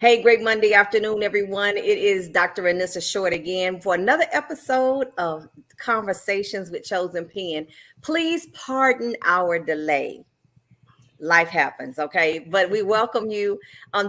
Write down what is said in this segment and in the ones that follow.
Hey, great Monday afternoon, everyone. It is Dr. Anissa Short again for another episode of Conversations with Chosen Pen. Please pardon our delay. Life happens, okay? But we welcome you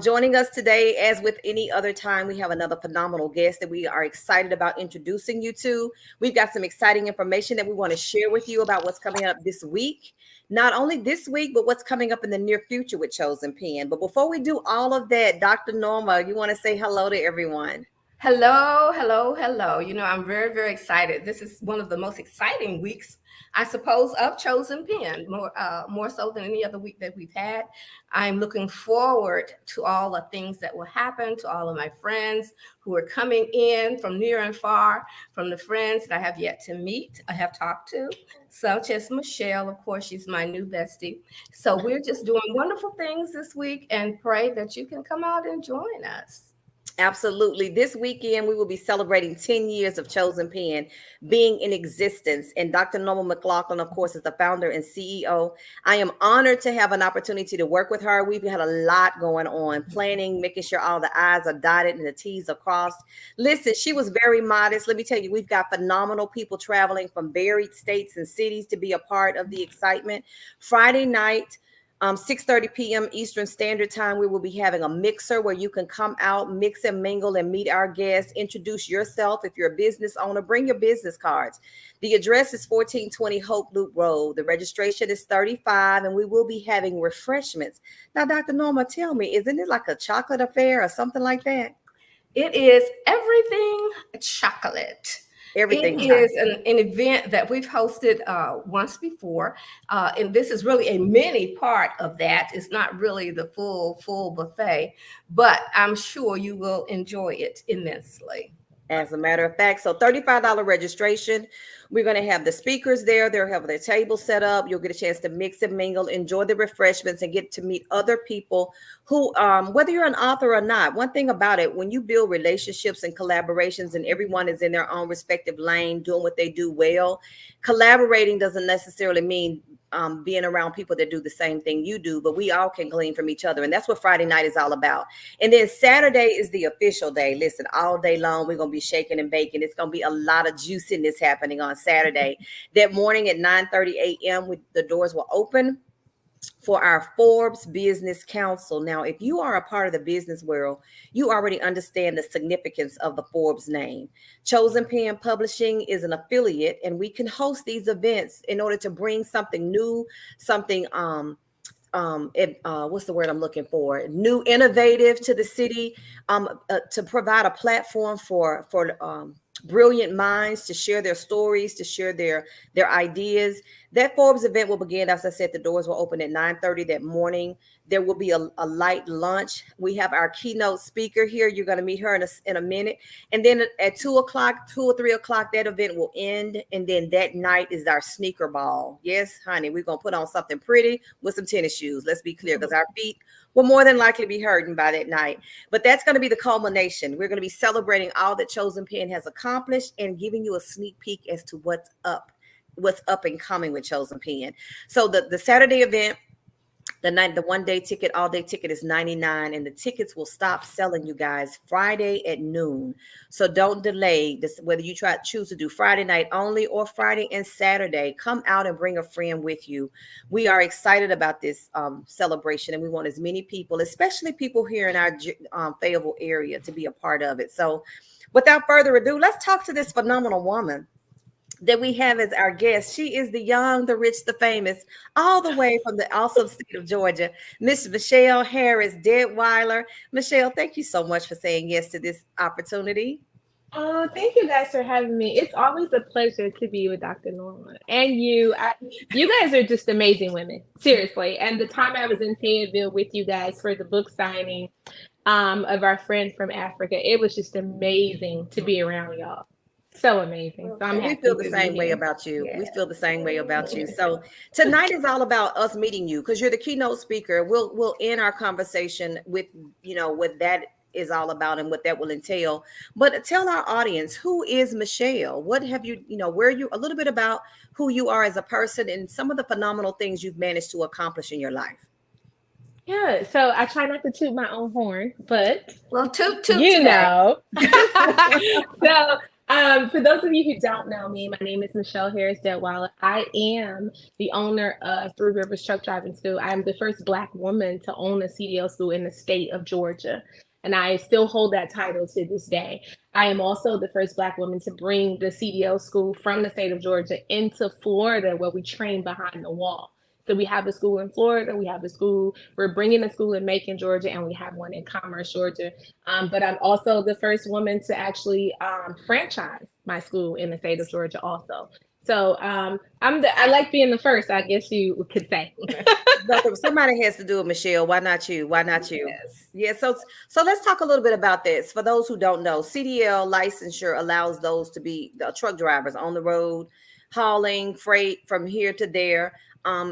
joining us today. As with any other time, we have another phenomenal guest that we are excited about introducing you to. We've got some exciting information that we want to share with you about what's coming up this week. Not only this week, but what's coming up in the near future with Chosen Pen. But before we do all of that, Dr. Norma, you want to say hello to everyone? Hello, hello, hello. I'm very, very excited. This is one of the most exciting weeks, I suppose, of Chosen Pen, more so than any other week that we've had. I'm looking forward to all the things that will happen, to all of my friends who are coming in from near and far, from the friends that I have yet to meet, I have talked to, such as Michelle. Of course, she's my new bestie. So we're just doing wonderful things this week and pray that you can come out and join us. Absolutely. This weekend, we will be celebrating 10 years of Chosen Pen being in existence. And Dr. Norma McLaughlin, of course, is the founder and CEO. I am honored to have an opportunity to work with her. We've had a lot going on, planning, making sure all the I's are dotted and the T's are crossed. Listen, she was very modest. Let me tell you, we've got phenomenal people traveling from varied states and cities to be a part of the excitement. Friday night, 6:30 p.m. Eastern Standard Time, we will be having a mixer where you can come out, mix and mingle, and meet our guests. Introduce yourself. If you're a business owner, bring your business cards. The address is 1420 Hope Loop Road. The registration is $35, and we will be having refreshments. Now, Dr. Norma, tell me, isn't it like a chocolate affair or something like that? It is everything chocolate. Everything It chocolate. is an event that we've hosted once before, and this is really a mini part of that. It's not really the full buffet, but I'm sure you will enjoy it immensely. As a matter of fact, so $35 registration. We're going to have the speakers there. They'll have their table set up. You'll get a chance to mix and mingle, enjoy the refreshments, and get to meet other people who, whether you're an author or not. One thing about it, when you build relationships and collaborations, and everyone is in their own respective lane doing what they do well, collaborating doesn't necessarily mean being around people that do the same thing you do, but we all can glean from each other. And that's what Friday night is all about. And then Saturday is the official day. Listen, all day long, we're going to be shaking and baking. It's going to be a lot of juiciness happening on Saturday. That morning at 9:30 a.m., the doors will open for our Forbes Business Council. Now, if you are a part of the business world, you already understand the significance of the Forbes name. Chosen Pen Publishing is an affiliate, and we can host these events in order to bring something new, something what's the word I'm looking for? New, innovative to the city, to provide a platform for brilliant minds to share their stories, to share their ideas. That Forbes event will begin, as I said, the doors will open at 9:30 that morning. There will be a light lunch. We have our keynote speaker here. You're going to meet her in a minute. And then at 2 o'clock, 2 or 3 o'clock, that event will end. And then that night is our sneaker ball. Yes, honey, we're going to put on something pretty with some tennis shoes. Let's be clear, because our feet will more than likely be hurting by that night. But that's going to be the culmination. We're going to be celebrating all that Chosen Pen has accomplished and giving you a sneak peek as to what's up and coming with Chosen Pen. So the Saturday event, the 1 day ticket, all day ticket is $99, and the tickets will stop selling, you guys, Friday at noon. So don't delay this, whether you choose to do Friday night only or Friday and Saturday. Come out and bring a friend with you. We are excited about this celebration, and we want as many people, especially people here in our Fayetteville area, to be a part of it. So without further ado, let's talk to this phenomenal woman that we have as our guest. She is the young, the rich, the famous, all the way from the awesome state of Georgia, Miss Michelle Harris-Deadwiler. Michelle, thank you so much for saying yes to this opportunity. Oh, thank you guys for having me. It's always a pleasure to be with Dr. Norma and you. You guys are just amazing women, seriously. And the time I was in Fayetteville with you guys for the book signing of our friend from Africa, it was just amazing to be around y'all. So amazing. So I'm We happy feel the to be same way here. about you. We Yeah. feel the same way about you. So tonight is all about us meeting you because you're the keynote speaker. We'll end our conversation with what that is all about and what that will entail. But tell our audience, who is Michelle? What have where you, a little bit about who you are as a person and some of the phenomenal things you've managed to accomplish in your life. Yeah, so I try not to toot my own horn, but Well, toot you today. know. So, for those of you who don't know me, my name is Michelle Harris-Deadwiler. I am the owner of Three Rivers Truck Driving School. I am the first Black woman to own a CDL school in the state of Georgia, and I still hold that title to this day. I am also the first Black woman to bring the CDL school from the state of Georgia into Florida, where we train behind the wall. So we have a school in Florida, we're bringing a school in Macon, Georgia, and we have one in Commerce, Georgia. But I'm also the first woman to actually franchise my school in the state of Georgia also. So I like being the first, I guess you could say. Somebody has to do it, Michelle. Why not you? Why not you? Yes. Yeah. So let's talk a little bit about this. For those who don't know, CDL licensure allows those to be the truck drivers on the road, hauling freight from here to there.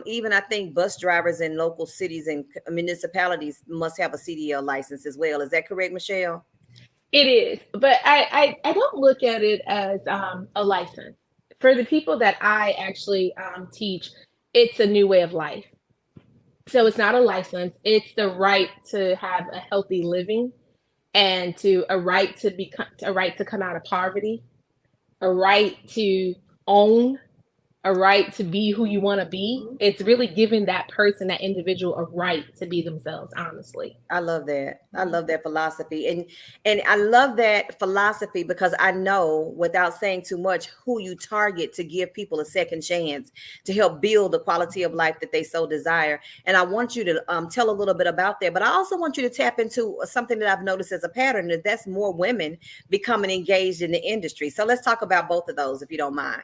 Even I think bus drivers in local cities and municipalities must have a CDL license as well. Is that correct, Michelle? It is, but I don't look at it as a license. For the people that I actually teach, it's a new way of life. So it's not a license. It's the right to have a healthy living and to a right to come out of poverty, a right to own, a right to be who you want to be. It's really giving that person, that individual, a right to be themselves, honestly. I love that. I love that philosophy. And I love that philosophy because I know, without saying too much, who you target to give people a second chance to help build the quality of life that they so desire. And I want you to tell a little bit about that, but I also want you to tap into something that I've noticed as a pattern, that's more women becoming engaged in the industry. So let's talk about both of those, if you don't mind.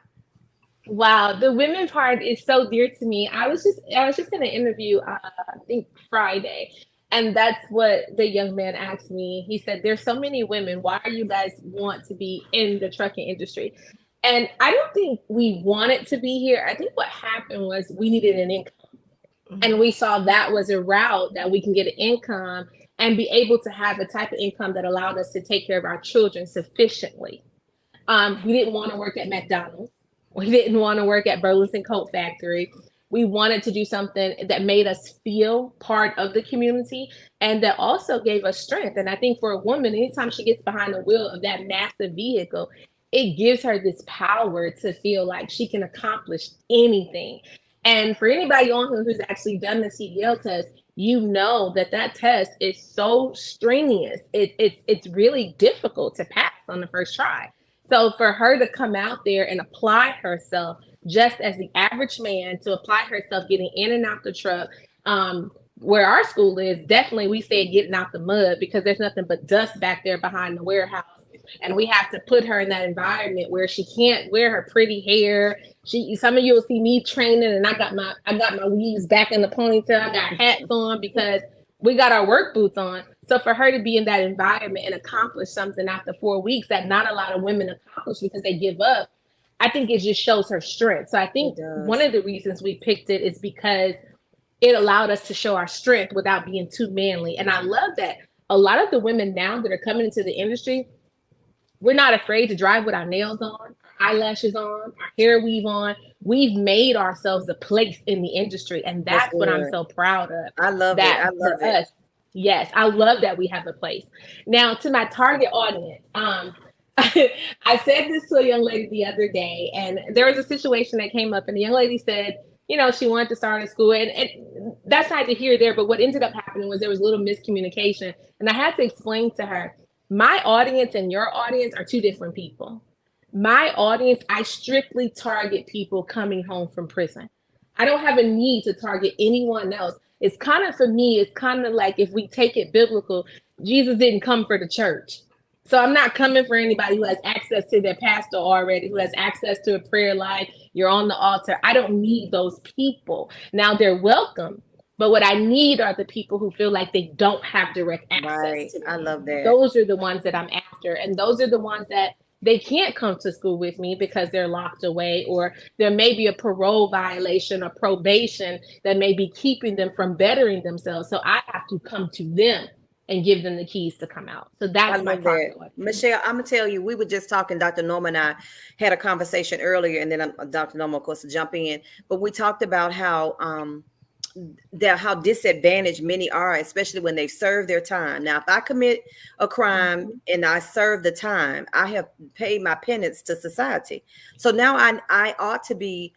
Wow, the women part is so dear to me. I was just in an interview, I think Friday, and that's what the young man asked me. He said, "There's so many women. Why are you guys want to be in the trucking industry?" And I don't think we wanted to be here. I think what happened was we needed an income, and we saw that was a route that we can get an income and be able to have a type of income that allowed us to take care of our children sufficiently. We didn't want to work at McDonald's. We didn't want to work at Burlington Coat Factory. We wanted to do something that made us feel part of the community and that also gave us strength. And I think for a woman, anytime she gets behind the wheel of that massive vehicle, it gives her this power to feel like she can accomplish anything. And for anybody on here who's actually done the CDL test, you know that that test is so strenuous. It's really difficult to pass on the first try. So for her to come out there and apply herself just as the average man, to apply herself getting in and out the truck, where our school is, definitely we say getting out the mud because there's nothing but dust back there behind the warehouse. And we have to put her in that environment where she can't wear her pretty hair. Some of you will see me training and I got my weaves back in the ponytail. I got hats on because we got our work boots on. So for her to be in that environment and accomplish something after 4 weeks that not a lot of women accomplish because they give up, I think it just shows her strength. So I think one of the reasons we picked it is because it allowed us to show our strength without being too manly. And I love that a lot of the women now that are coming into the industry, we're not afraid to drive with our nails on, our eyelashes on, our hair weave on. We've made ourselves a place in the industry. And that's what I'm so proud of. I love that it. I love it. Us, yes, I love that we have a place. Now, to my target audience, I said this to a young lady the other day, and there was a situation that came up, and the young lady said, she wanted to start a school, and that's neither here nor there, but what ended up happening was there was a little miscommunication, and I had to explain to her, my audience and your audience are two different people. My audience, I strictly target people coming home from prison. I don't have a need to target anyone else. It's kind of, for me, it's kind of like if we take it biblical, Jesus didn't come for the church. So I'm not coming for anybody who has access to their pastor already, who has access to a prayer life, you're on the altar. I don't need those people. Now they're welcome, but what I need are the people who feel like they don't have direct access to me. I love that. Those are the ones that I'm after. And those are the ones that they can't come to school with me because they're locked away, or there may be a parole violation or probation that may be keeping them from bettering themselves. So I have to come to them and give them the keys to come out. So that's my target. Michelle, I'm gonna tell you, we were just talking, Dr. Norma and I had a conversation earlier, and then Dr. Norma, of course, to jump in, but we talked about how how disadvantaged many are, especially when they serve their time. Now, if I commit a crime and I serve the time, I have paid my penance to society. So now I ought to be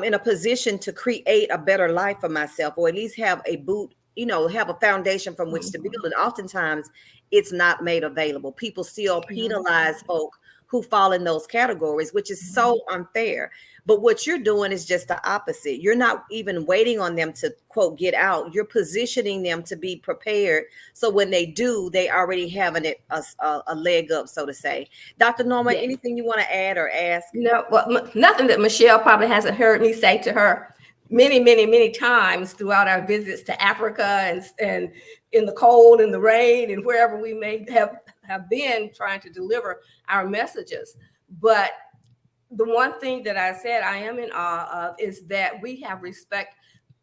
in a position to create a better life for myself, or at least have a boot, have a foundation from which to build. And oftentimes it's not made available. People still penalize folk who fall in those categories, which is so unfair. But what you're doing is just the opposite. You're not even waiting on them to, quote, get out. You're positioning them to be prepared. So when they do, they already have a leg up, so to say. Dr. Norma, anything you want to add or ask? No, well, nothing that Michelle probably hasn't heard me say to her many, many, many times throughout our visits to Africa and in the cold and the rain and wherever we may have been trying to deliver our messages. But the one thing that I said I am in awe of is that we have respect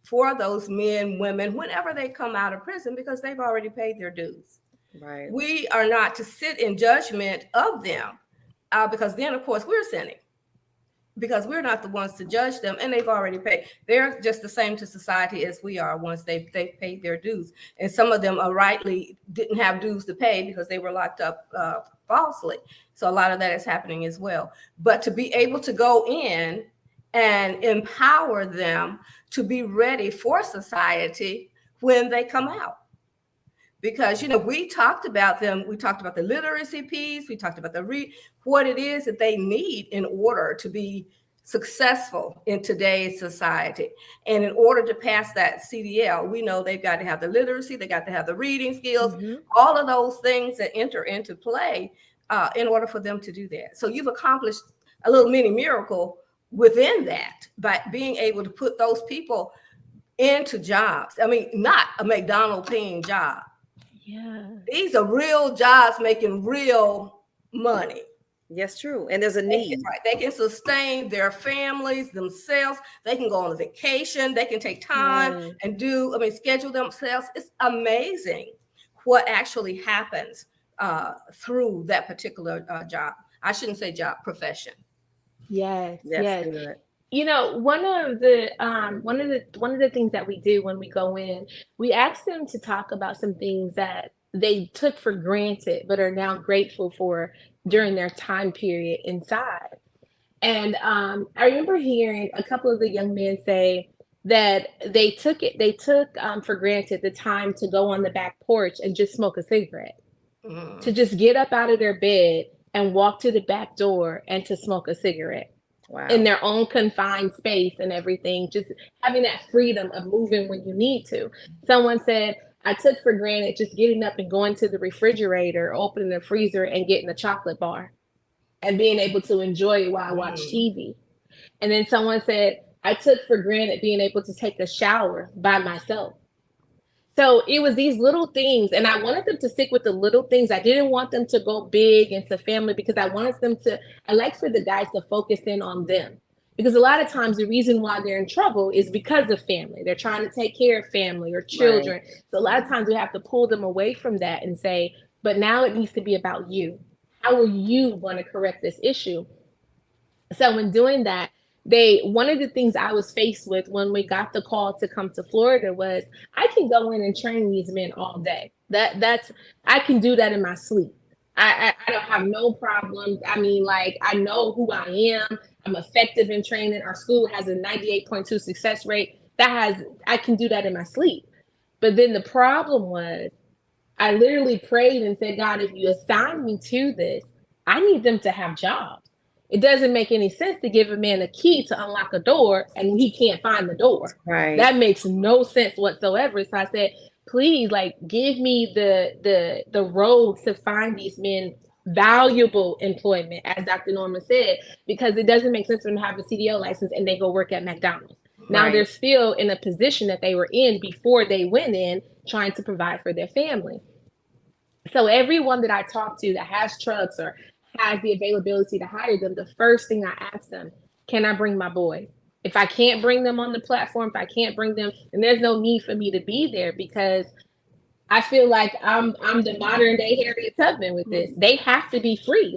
for those men, women, whenever they come out of prison, because they've already paid their dues. Right. We are not to sit in judgment of them because then, of course, we're sinning, because we're not the ones to judge them, and they've already paid. They're just the same to society as we are once they've paid their dues. And some of them rightly didn't have dues to pay because they were locked up falsely. So a lot of that is happening as well. But to be able to go in and empower them to be ready for society when they come out. Because, we talked about them. We talked about the literacy piece. We talked about what it is that they need in order to be successful in today's society. And in order to pass that CDL, we know they've got to have the literacy. They got to have the reading skills, all of those things that enter into play in order for them to do that. So you've accomplished a little mini miracle within that by being able to put those people into jobs. I mean, not a McDonald's paying job. Yeah. These are real jobs making real money. Yes, true. And there's a need. They can sustain their families, themselves. They can go on a vacation. They can take time and schedule themselves. It's amazing what actually happens through that particular job. I shouldn't say job, profession. Yes. Good. One of the things that we do when we go in, we ask them to talk about some things that they took for granted but are now grateful for during their time period inside. And I remember hearing a couple of the young men say that they took for granted the time to go on the back porch and just smoke a cigarette, to just get up out of their bed and walk to the back door and to smoke a cigarette. Wow. In their own confined space and everything, just having that freedom of moving when you need to. Someone said, I took for granted just getting up and going to the refrigerator, opening the freezer and getting a chocolate bar and being able to enjoy it while I watch TV. And then someone said, I took for granted being able to take a shower by myself. So it was these little things, and I wanted them to stick with the little things. I didn't want them to go big into family because I like for the guys to focus in on them. Because a lot of times the reason why they're in trouble is because of family. They're trying to take care of family or children. Right. So a lot of times we have to pull them away from that and say, but now it needs to be about you. How are you going to correct this issue? So in doing that, one of the things I was faced with when we got the call to come to Florida was, I can go in and train these men all day. I can do that in my sleep. I don't have no problem. I mean, I know who I am. I'm effective in training. Our school has a 98.2 success rate. I can do that in my sleep. But then the problem was, I literally prayed and said, God, if you assign me to this, I need them to have jobs. It doesn't make any sense to give a man a key to unlock a door and he can't find the door. Right. That makes no sense whatsoever. So I said, please, give me the road to find these men valuable employment, as Dr. Norma said, because it doesn't make sense for them to have a CDL license and they go work at McDonald's. Now they're still in a position that they were in before they went in, trying to provide for their family. So everyone that I talk to that has trucks or has the availability to hire them, the first thing I ask them, can I bring my boys? If I can't bring them on the platform, if I can't bring them, then there's no need for me to be there, because I feel like I'm the modern day Harriet Tubman with this. They have to be free.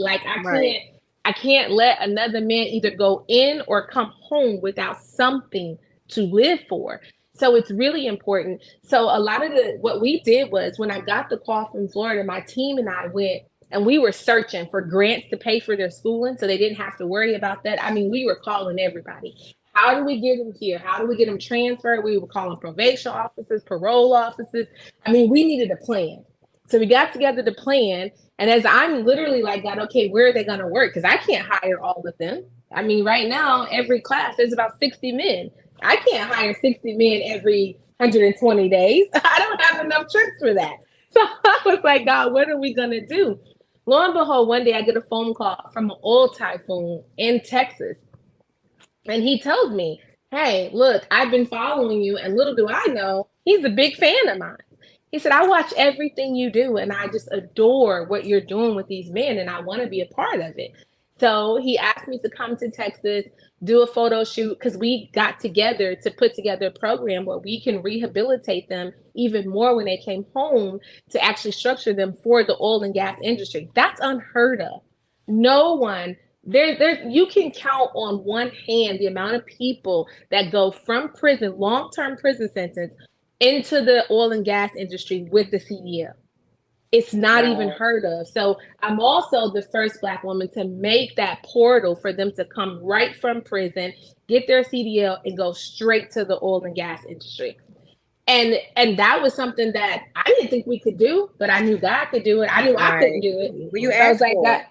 I can't let another man either go in or come home without something to live for. So it's really important. So a lot of what we did was, when I got the call from Florida, my team and I went and we were searching for grants to pay for their schooling so they didn't have to worry about that. I mean, we were calling everybody. How do we get them here? How do we get them transferred? We were calling probation officers, parole officers. I mean, we needed a plan. So we got together the plan. And as I'm literally like, God, okay, where are they going to work? Because I can't hire all of them. I mean, right now, every class, there's about 60 men. I can't hire 60 men every 120 days. I don't have enough tricks for that. So I was like, God, what are we going to do? Lo and behold, one day I get a phone call from an oil typhoon in Texas. And he tells me, hey, look, I've been following you. And little do I know, he's a big fan of mine. He said, I watch everything you do. And I just adore what you're doing with these men. And I want to be a part of it. So he asked me to come to Texas, do a photo shoot, because we got together to put together a program where we can rehabilitate them even more when they came home, to actually structure them for the oil and gas industry. That's unheard of. No one, you can count on one hand the amount of people that go from prison, long-term prison sentence, into the oil and gas industry with the CDL. It's not even heard of. So I'm also the first Black woman to make that portal for them to come right from prison, get their CDL, and go straight to the oil and gas industry. And that was something that I didn't think we could do, but I knew God could do it. I knew I couldn't do it. Well, you asked for it.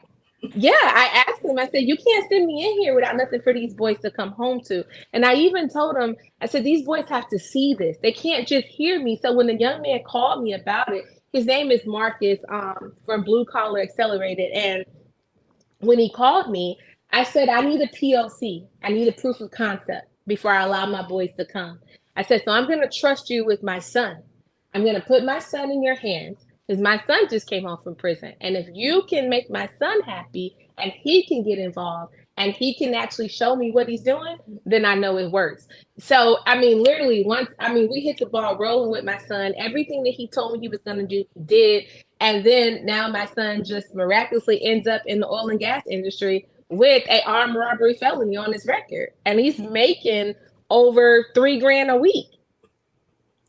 Yeah, I asked him, I said, you can't send me in here without nothing for these boys to come home to. And I even told him, I said, these boys have to see this. They can't just hear me. So when the young man called me about it, his name is Marcus from Blue Collar Accelerated. And when he called me, I said, I need a POC. I need a proof of concept before I allow my boys to come. I said, so I'm going to trust you with my son. I'm going to put my son in your hands, because my son just came home from prison. And if you can make my son happy and he can get involved and he can actually show me what he's doing, then I know it works. So, I mean, literally we hit the ball rolling with my son. Everything that he told me he was going to do, he did. And then now my son just miraculously ends up in the oil and gas industry with an armed robbery felony on his record. And he's making over $3,000 a week.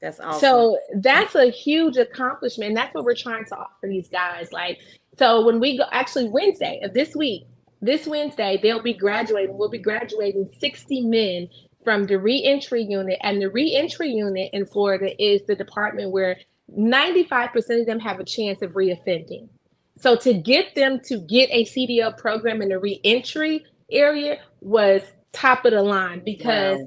That's awesome. So that's a huge accomplishment. And that's what we're trying to offer these guys. Like, so when we go, actually Wednesday of this week, this Wednesday, they'll be graduating. We'll be graduating 60 men from the reentry unit. And the reentry unit in Florida is the department where 95% of them have a chance of reoffending. So to get them to get a CDL program in the reentry area was top of the line, because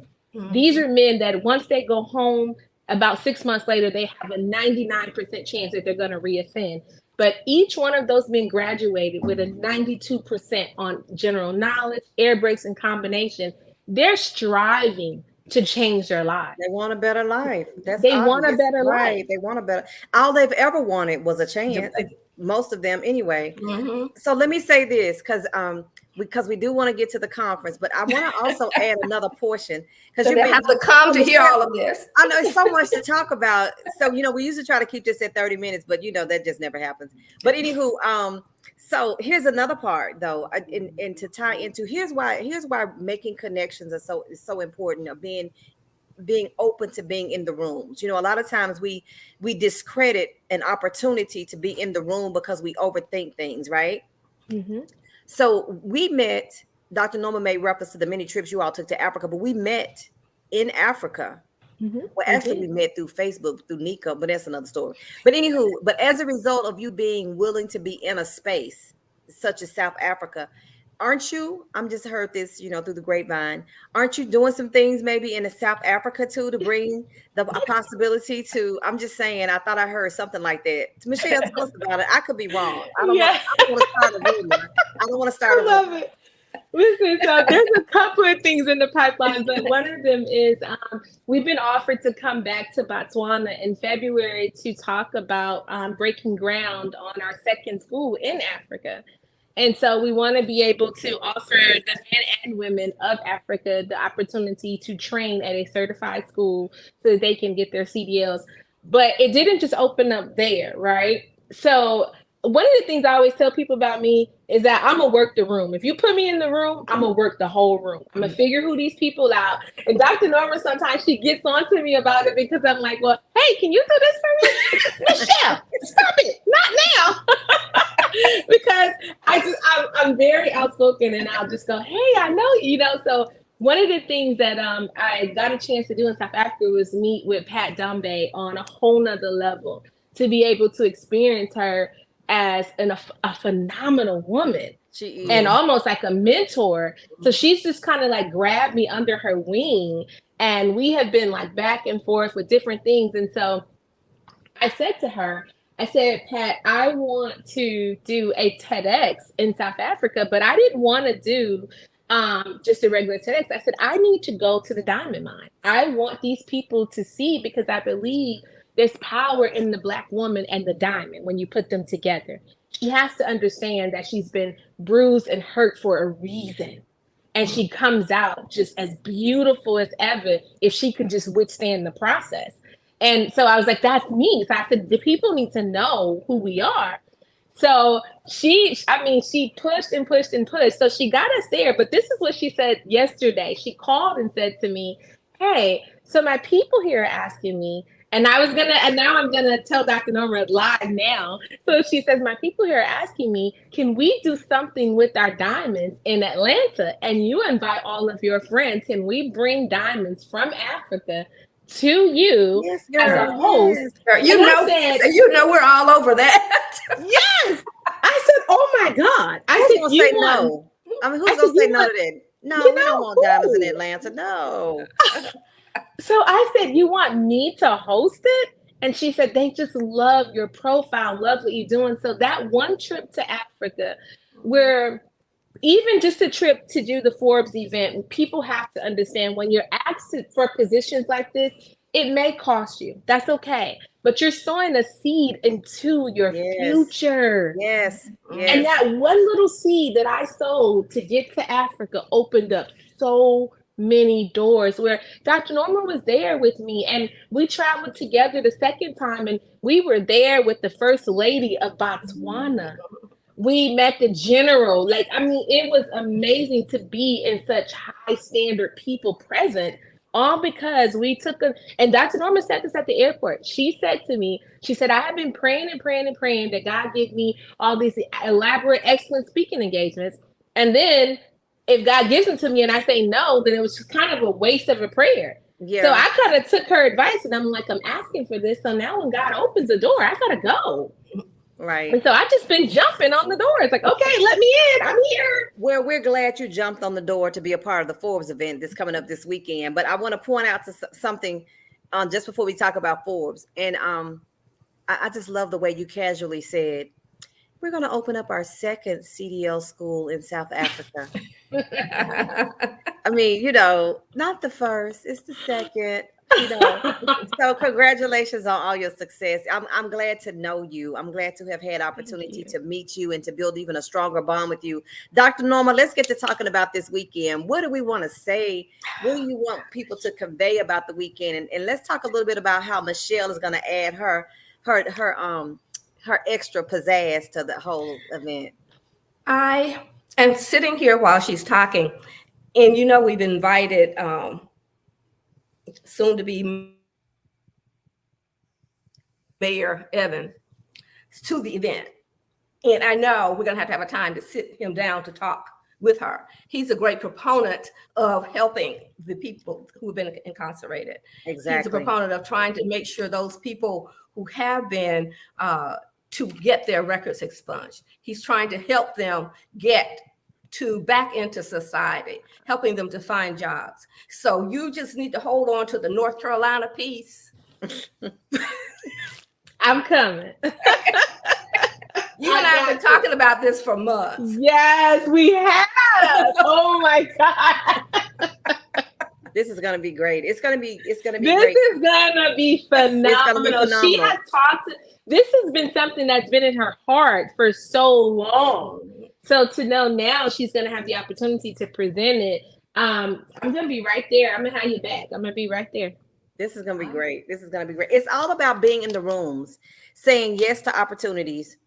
these are men that once they go home, about 6 months later, they have a 99% chance that they're going to reoffend. But each one of those men graduated with a 92% on general knowledge, air brakes, and combination. They're striving to change their lives. They want a better life. They want a better life. They want a better. All they've ever wanted was a chance. Most of them, anyway. Mm-hmm. So let me say this, because we do want to get to the conference, but I want to also add another portion, because you have to come to hear all of this. I know it's so much to talk about. So we usually try to keep this at 30 minutes, but that just never happens. But anywho, so here's another part though, and to tie into here's why making connections is so important, of being open to being in the rooms. A lot of times we discredit an opportunity to be in the room because we overthink things, right? Mm-hmm. So we met, Dr. Norma made reference to the many trips you all took to Africa, but we met in Africa. Mm-hmm. Well, actually, we met through Facebook, through Nika, but that's another story. But but as a result of you being willing to be in a space such as South Africa, aren't you, I'm just heard this, through the grapevine, aren't you doing some things maybe in South Africa too, to bring the possibility to, I'm just saying, I thought I heard something like that. Michelle, tell us about it. I could be wrong. I don't want to start a rumor. I don't want to start a rumor. I love it. Listen, so there's a couple of things in the pipeline, but one of them is we've been offered to come back to Botswana in February to talk about breaking ground on our second school in Africa. And so we want to be able to offer the men and women of Africa the opportunity to train at a certified school so that they can get their CDLs. But it didn't just open up there, right? So one of the things I always tell people about me is that I'm gonna work the room. If you put me in the room, I'm gonna work the whole room. I'm gonna figure who these people out. And Dr. Norma, sometimes she gets on to me about it because I'm like, well, hey, can you do this for me? Michelle, stop it, not now. Because I'm very outspoken and I'll just go, hey, I know, you know. So one of the things that I got a chance to do in South Africa was meet with Pat Dumbe on a whole nother level, to be able to experience her as a phenomenal woman. She is. And almost like a mentor. So she's just kind of like grabbed me under her wing, and we have been like back and forth with different things. And so I said to her, I said, Pat, I want to do a TEDx in South Africa, but I didn't want to do just a regular TEDx. I said, I need to go to the diamond mine. I want these people to see, because I believe there's power in the Black woman and the diamond when you put them together. She has to understand that she's been bruised and hurt for a reason. And she comes out just as beautiful as ever if she could just withstand the process. And so I was like, that's me. So I said, the people need to know who we are. So she pushed and pushed and pushed. So she got us there. But this is what she said yesterday. She called and said to me, hey, so my people here are asking me, and now I'm gonna tell Dr. Norma live now. So she says, my people here are asking me, can we do something with our diamonds in Atlanta? And you invite all of your friends. Can we bring diamonds from Africa to you as a host? Yes, you know we're all over that. Yes. I said, oh my God. Who's gonna say no? I mean, who's gonna say no to that? No, we don't want diamonds in Atlanta. No. So I said, you want me to host it? And she said, they just love your profile, love what you're doing. So that one trip to Africa, where even just a trip to do the Forbes event, people have to understand when you're asked for positions like this, it may cost you. That's okay. But you're sowing a seed into your future. Yes. And that one little seed that I sowed to get to Africa opened up so many doors, where Dr. Norma was there with me, and we traveled together the second time, and we were there with the first lady of Botswana. We met the general. It was amazing to be in such high standard people present, all because we took and Dr. Norma said this at the airport. She said to me, she said, I have been praying and praying and praying that God give me all these elaborate, excellent speaking engagements. And then if God gives them to me and I say no, then it was kind of a waste of a prayer. Yeah. So I kind of took her advice, and I'm like, I'm asking for this. So now when God opens the door, I gotta go. Right. And so I just been jumping on the door. It's like, okay, let me in. I'm here. Well, we're glad you jumped on the door to be a part of the Forbes event that's coming up this weekend. But I want to point out something just before we talk about Forbes. And I just love the way you casually said, we're going to open up our second CDL school in South Africa. I mean, not the first, it's the second. So congratulations on all your success. I'm glad to know you. I'm glad to have had opportunity to meet you and to build even a stronger bond with you. Dr. Norma, let's get to talking about this weekend. What do we want to say? What do you want people to convey about the weekend? And let's talk a little bit about how Michelle is going to add her extra pizzazz to the whole event. I am sitting here while she's talking, and we've invited soon to be Mayor Evans to the event. And I know we're going to have a time to sit him down to talk with her. He's a great proponent of helping the people who have been incarcerated. Exactly. He's a proponent of trying to make sure those people who have been to get their records expunged. He's trying to help them get back into society, helping them to find jobs. So you just need to hold on to the North Carolina piece. I'm coming. You and I have been talking about this for months. Yes, we have. Oh my God. This is going to be great. It's going to be great. This is going to be phenomenal. She has this has been something that's been in her heart for so long. So to know now she's going to have the opportunity to present it, I'm going to be right there. I'm going to have you back. I'm going to be right there. This is going to be great. This is going to be great. It's all about being in the rooms, saying yes to opportunities.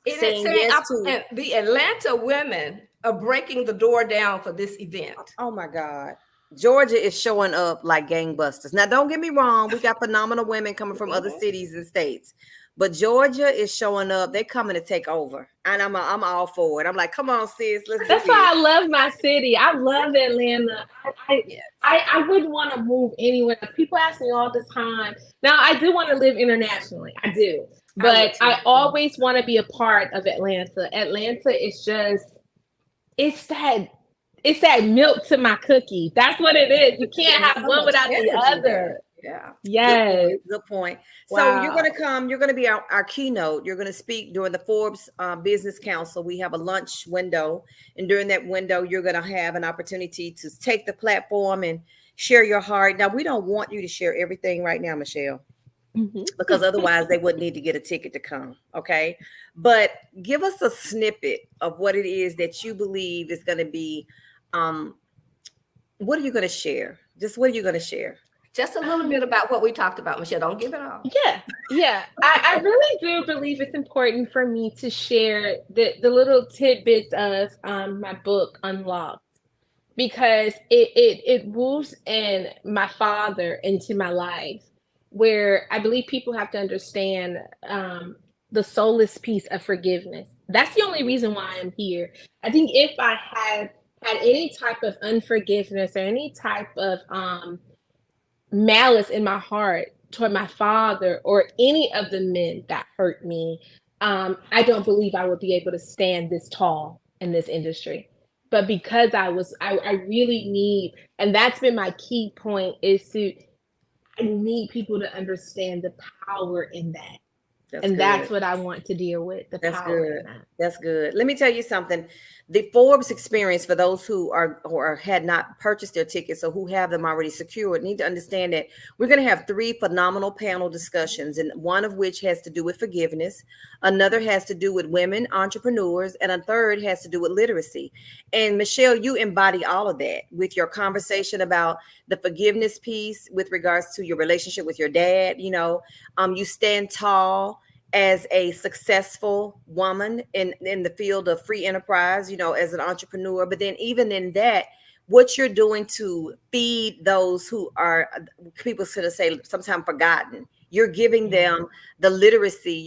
saying yes to. And the Atlanta women are breaking the door down for this event. Oh my God. Georgia is showing up like gangbusters. Now, don't get me wrong. We got phenomenal women coming from other cities and states, but Georgia is showing up. They're coming to take over, and I'm all for it. I'm like, come on, sis, let's do That's this. why I love my city. I love Atlanta. Yes. I wouldn't want to move anywhere. People ask me all the time. Now, I do want to live internationally. I do. But I always want to be a part of Atlanta. Atlanta is just, it's that milk to my cookie. That's what it is. You can't have one without the other. Yeah. Yes. Good point. Wow. So you're going to be our keynote. You're going to speak during the Forbes Business Council. We have a lunch window. And during that window, you're going to have an opportunity to take the platform and share your heart. Now, we don't want you to share everything right now, Michelle, because otherwise they would need to get a ticket to come. Okay. But give us a snippet of what it is that you believe is going to be. What are you going to share? Just what are you going to share? Just a little bit about what we talked about, Michelle. Don't give it all. Yeah. I really do believe it's important for me to share the little tidbits of my book, Unlocked, because it moves in my father into my life, where I believe people have to understand the soulless piece of forgiveness. That's the only reason why I'm here. I think if I had any type of unforgiveness or any type of malice in my heart toward my father or any of the men that hurt me, I don't believe I would be able to stand this tall in this industry. But because I really need, and that's been my key point, I need people to understand the power in that. That's what I want to deal with. That's good. That's good. Let me tell you something. The Forbes experience, for those who had not purchased their tickets or who have them already secured, need to understand that we're going to have 3 phenomenal panel discussions, and one of which has to do with forgiveness, another has to do with women entrepreneurs, and a third has to do with literacy. And Michelle, you embody all of that with your conversation about the forgiveness piece with regards to your relationship with your dad. You stand tall as a successful woman in the field of free enterprise, as an entrepreneur. But then even in that, what you're doing to feed those who are, people sort of say, sometimes forgotten. You're giving them the literacy.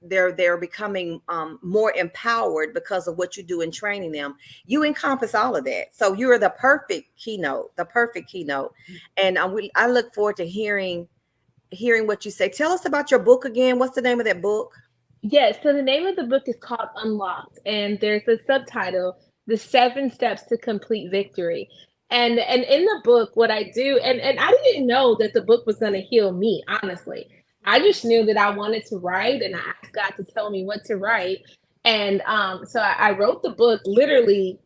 They're becoming more empowered because of what you do in training them. You encompass all of that. So you're the perfect keynote. And I look forward to hearing what you say. Tell us about your book again. What's the name of that book? Yes. So the name of the book is called Unlocked, and there's a subtitle, The 7 Steps to Complete Victory. And in the book, what I do, and I didn't know that the book was going to heal me, honestly. I just knew that I wanted to write, and I asked God to tell me what to write. And so I wrote the book literally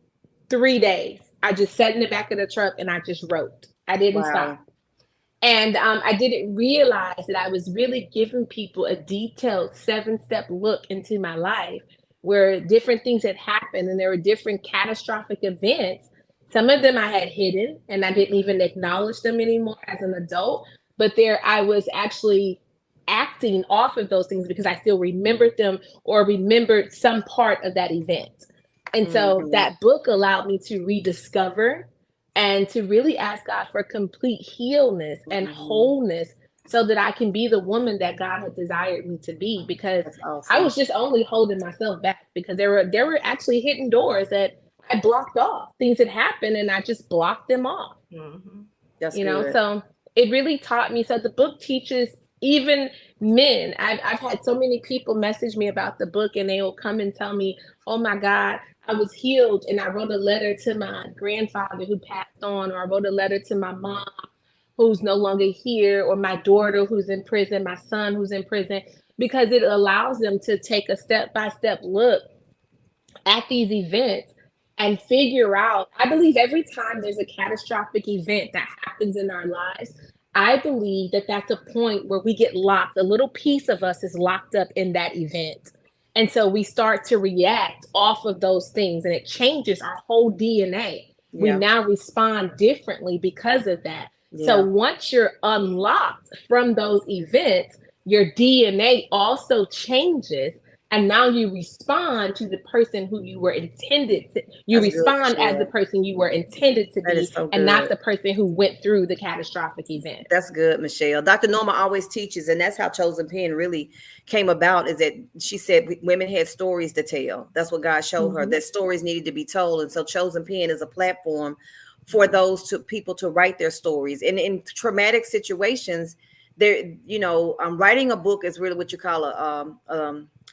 3 days. I just sat in the back of the truck and I just wrote. I didn't stop. And I didn't realize that I was really giving people a detailed 7-step look into my life, where different things had happened and there were different catastrophic events. Some of them I had hidden and I didn't even acknowledge them anymore as an adult. But there I was actually acting off of those things because I still remembered them or remembered some part of that event. And so that book allowed me to rediscover and to really ask God for complete healness and wholeness so that I can be the woman that God had desired me to be, because I was just only holding myself back because there were actually hidden doors that I blocked off. Things had happened and I just blocked them off. That's so it really taught me. So the book teaches even men. I've had so many people message me about the book, and they will come and tell me, oh my God, I was healed, and I wrote a letter to my grandfather who passed on, or I wrote a letter to my mom who's no longer here, or my daughter who's in prison, my son who's in prison, because it allows them to take a step-by-step look at these events and figure out. I believe every time there's a catastrophic event that happens in our lives, I believe that that's a point where we get locked. A little piece of us is locked up in that event. And so we start to react off of those things, and it changes our whole DNA. We now respond differently because of that. So once you're unlocked from those events, your DNA also changes And now you respond to the person who you were intended to. You That's good, respond as the Michelle. person you were intended to That is be, so and not good. the person who went through the catastrophic event. That's good, Michelle. Dr. Norma always teaches, and that's how Chosen Pen really came about, is that she said women had stories to tell. That's what God showed her, that stories needed to be told. And so Chosen Pen is a platform for those people to write their stories. And in traumatic situations, there, writing a book is really what you call a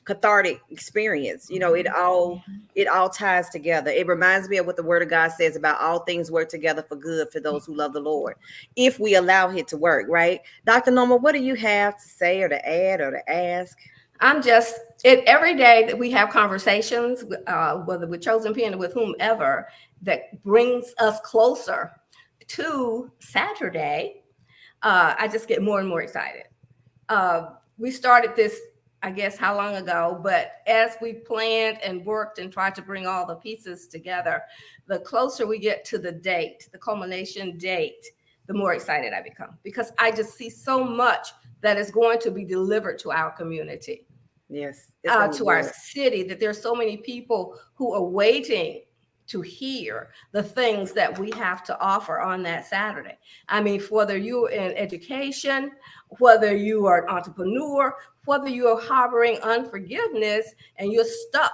cathartic experience. It all ties together. It reminds me of what the word of God says about all things work together for good for those who love the Lord, if we allow it to work, right? Dr. Norma, what do you have to say or to add or to ask? Every day that we have conversations, whether with Chosen Pen or with whomever, that brings us closer to Saturday, I just get more and more excited. We started this, I guess, how long ago, but as we planned and worked and tried to bring all the pieces together, the closer we get to the date, the culmination date, the more excited I become, because I just see so much that is going to be delivered to our community. Yes. To our city, that there's so many people who are waiting to hear the things that we have to offer on that Saturday. I mean, whether you're in education, whether you are an entrepreneur, whether you're harboring unforgiveness and you're stuck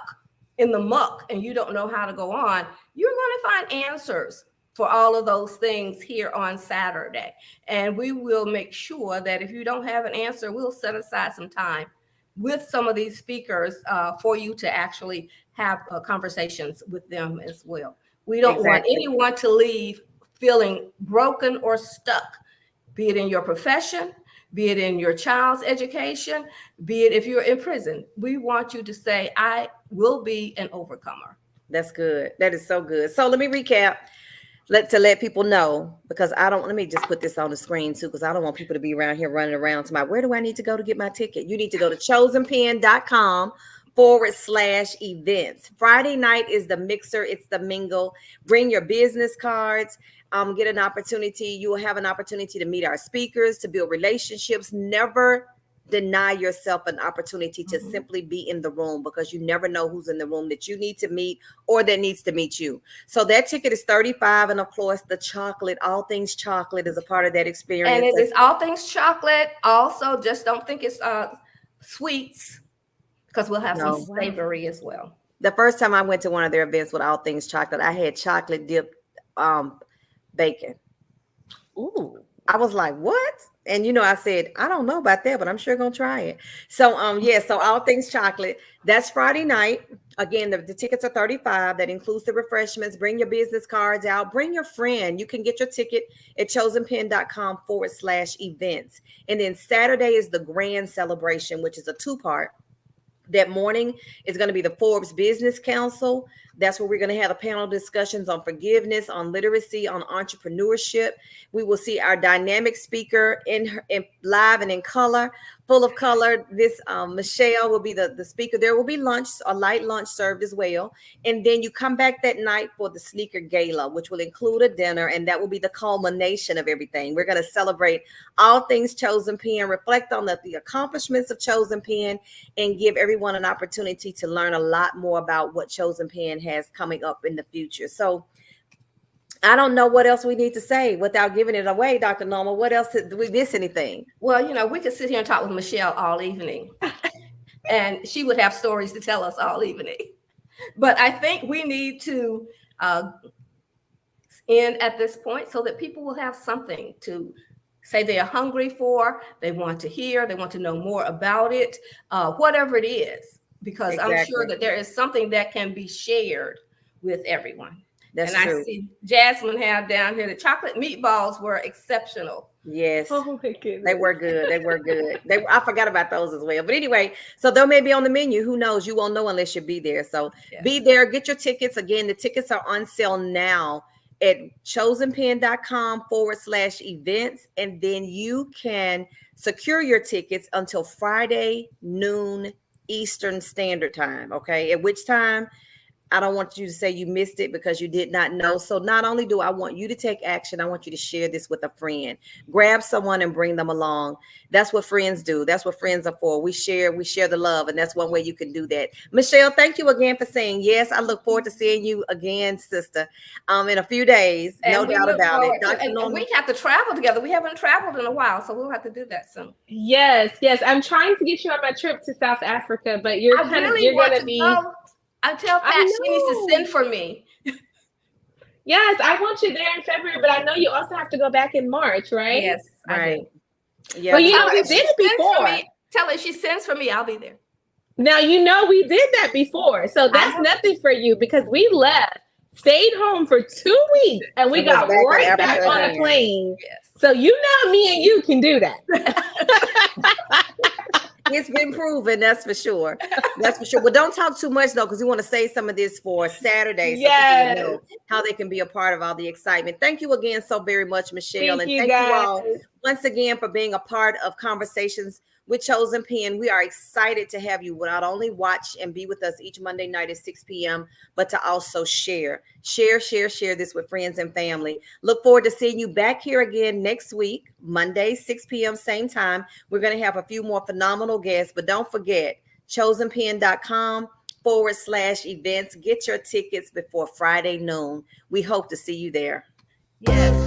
in the muck and you don't know how to go on, you're going to find answers for all of those things here on Saturday. And we will make sure that if you don't have an answer, we'll set aside some time with some of these speakers for you to actually have conversations with them as well. We don't want anyone to leave feeling broken or stuck, be it in your profession, be it in your child's education, be it if you're in prison. We want you to say, I will be an overcomer. That's good. That is so good. So let me recap. Let people know, because let me just put this on the screen too, because I don't want people to be around here running around to where do I need to go to get my ticket? You need to go to chosenpen.com/events. Friday night is the mixer. It's the mingle. Bring your business cards. Get an opportunity. You will have an opportunity to meet our speakers, to build relationships. Never deny yourself an opportunity to simply be in the room, because you never know who's in the room that you need to meet or that needs to meet you. So that ticket is $35. And of course, the chocolate, all things chocolate, is a part of that experience. And it is all things chocolate. Also, just don't think it's sweets, because we'll have some savory as well. The first time I went to one of their events with all things chocolate, I had chocolate dipped bacon. Ooh. I was like, what? And I said, I don't know about that, but I'm sure gonna try it. So so all things chocolate. That's Friday night. Again, the tickets are $35. That includes the refreshments. Bring your business cards out. Bring your friend. You can get your ticket at chosenpen.com/events. And then Saturday is the grand celebration, which is a 2-part. That morning is going to be the Forbes Business Council. That's where we're going to have a panel discussions on forgiveness, on literacy, on entrepreneurship. We will see our dynamic speaker in live and in color, full of color. This Michelle will be the speaker. There will be lunch, a light lunch served as well. And then you come back that night for the sneaker gala, which will include a dinner, and that will be the culmination of everything. We're going to celebrate all things Chosen Pen, reflect on the accomplishments of Chosen Pen, and give everyone an opportunity to learn a lot more about what Chosen Pen has coming up in the future. So I don't know what else we need to say without giving it away, Dr. Norma. What else? Did we miss anything? Well, we could sit here and talk with Michelle all evening and she would have stories to tell us all evening. But I think we need to end at this point so that people will have something to say they are hungry for, they want to hear, they want to know more about it, whatever it is, because I'm sure that there is something that can be shared with everyone. That's true. I see Jasmine have down here, the chocolate meatballs were exceptional. Yes. Oh my goodness. They were good. They were good. I forgot about those as well. But anyway, so they may be on the menu. Who knows? You won't know unless you be there. So Be there. Get your tickets. Again, the tickets are on sale now at chosenpen.com/events. And then you can secure your tickets until Friday noon Eastern Standard Time. Okay. At which time I don't want you to say you missed it because you did not know. So not only do I want you to take action, I want you to share this with a friend. Grab someone and bring them along. That's what friends do. That's what friends are for. We share the love, and that's one way you can do that. Michelle, thank you again for saying yes. I look forward to seeing you again, sister, in a few days. No doubt about it. And we have to travel together. We haven't traveled in a while, so we'll have to do that soon. Yes. I'm trying to get you on my trip to South Africa, but you're going to be. I tell Pat she needs to send for me. Yes, I want you there in February, but I know you also have to go back in March, right? Yes, right. Yeah. Well, we did it before. Tell her if she sends for me, I'll be there. Now, we did that before. So that's nothing for you because we left, stayed home for 2 weeks, and we got right back on a plane. Yes. So me and you can do that. It's been proven, that's for sure. That's for sure. Well, don't talk too much though, because we want to save some of this for Saturday, so people know how they can be a part of all the excitement. Thank you again so very much, Michelle, thank you all once again for being a part of Conversations with Chosen Pen. We are excited to have you not only watch and be with us each Monday night at 6 p.m., but to also share this with friends and family. Look forward to seeing you back here again next week, Monday, 6 p.m., same time. We're going to have a few more phenomenal guests, but don't forget, chosenpen.com/events. Get your tickets before Friday noon. We hope to see you there. Yes.